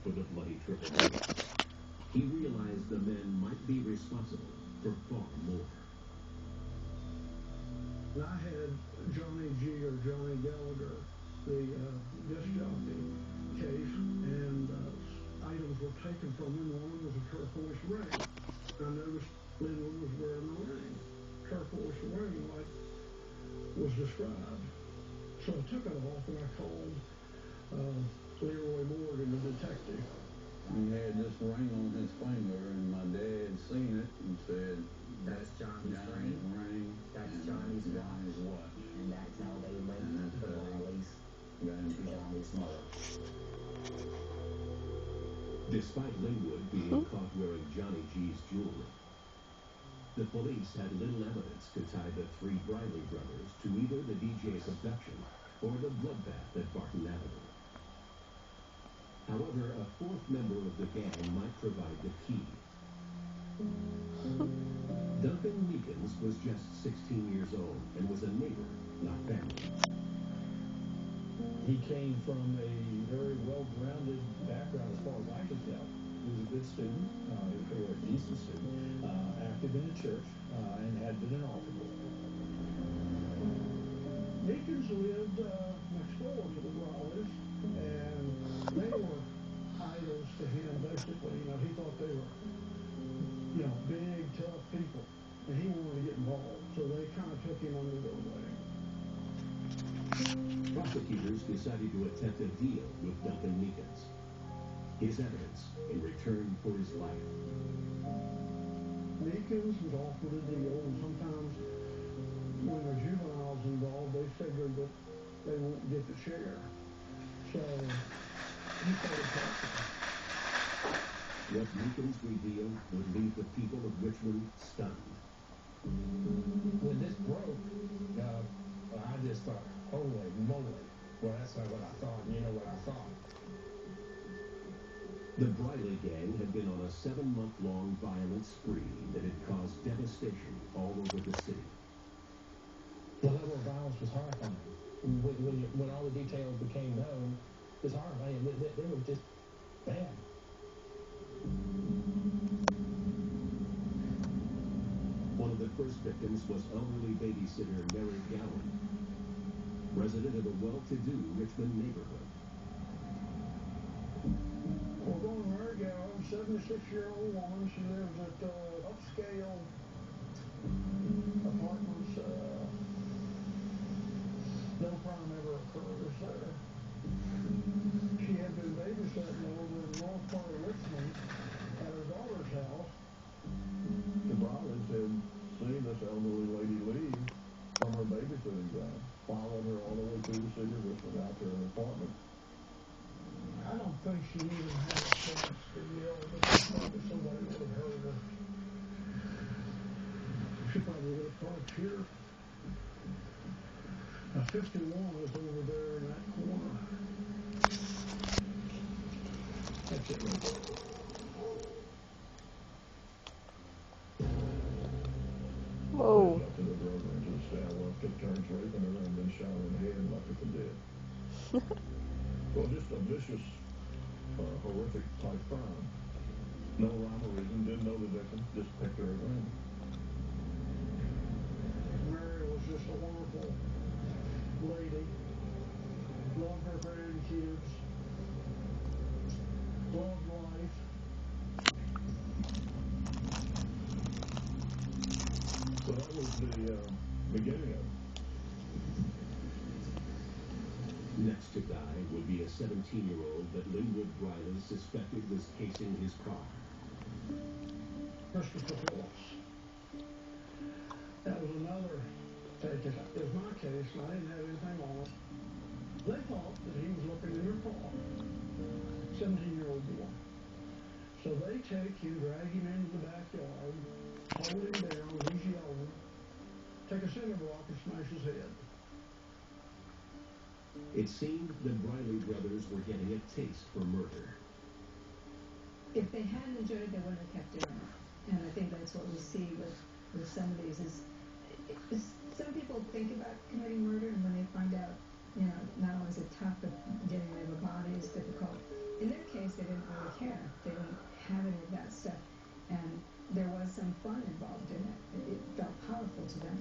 for the bloody triple murder. He realized the men might be responsible for far more. I had Johnny G, or Johnny Gallagher, the disc jockey case, and items were taken from him. One was a turquoise ring. I noticed Linwood was wearing a ring, turquoise ring, like was described. So I took it off and I called Leroy Morgan, the detective. He had this ring on his finger, and my dad seen it and said, "That's Johnny's ring. That's Johnny's watch. And that's how they linked the Rileys to Johnny's mother." Despite Linwood being caught wearing Johnny G's jewelry, the police had little evidence to tie the three Briley brothers to either the DJ's abduction or the bloodbath at Barton Avenue. However, a fourth member of the gang might provide the key. Duncan Meekins was just 16 years old and was a neighbor, not family. He came from a very well-grounded background as far as I could tell. He was a good student, or a decent student, active in the church, and had been an altar boy. Meekins lived next door to the Rileys, and they were idols to him, basically. You know, he thought they were, big, tough people, and he wanted to get involved, so they kind of took him under their wing. Prosecutors decided to attempt a deal with Duncan Meekins. His evidence in return for his life. Meekins was offered a deal, and sometimes when the juveniles involved, they figured that they won't get the share. So he started talking. What Meekins revealed would leave the people of Richmond stunned. When this broke, I just thought, holy moly. Well, that's not what I thought, and you know what I thought. The Briley gang had been on a 7-month-long violent spree that had caused devastation all over the city. The level of violence was horrifying. When all the details became known, it was horrifying. They were just bad. One of the first victims was elderly babysitter Mary Gowan, resident of a well-to-do Richmond neighborhood. We're going to Mary Gowan, 76-year-old woman. She lives at upscale apartments. No crime ever occurs there. She had been babysitting over in the north part of Richmond at her daughter's house. the Rileys had seen this elderly lady leave from her babysitting job, followed her all the way through the city of Richmond out to her apartment. I don't think she even had a chance to yell, because probably somebody would have heard her. She probably would have parked here. 51 is over there in that corner. That's it right there. Whoa. Left in the road into the stairwell, took turns raping her, and then shot her in the head and left her for dead. Well, just a vicious, horrific type crime. No rhyme or reason, didn't know the victim, just picked her at random. Mary was just a wonderful lady. Loved her grandkids. Loved life. So that was the beginning of it. Next to die would be a 17-year-old that Linwood Briley suspected was casing his car. Christopher Phillips. That was another take. It was my case, and I didn't have anything on it. They thought that he was looking in their car. 17-year-old boy. So they take him, drag him into the backyard, hold him down, he's yelling, take a cinder block and smash his head. It seemed the Briley brothers were getting a taste for murder. If they hadn't enjoyed it, they wouldn't have kept doing it. And I think that's what we see with some of these is some people think about committing murder, and when they find out, not only is it tough, but getting rid of a body is difficult. In their case, they didn't really care. They didn't have any of that stuff. And there was some fun involved in it. It felt powerful to them.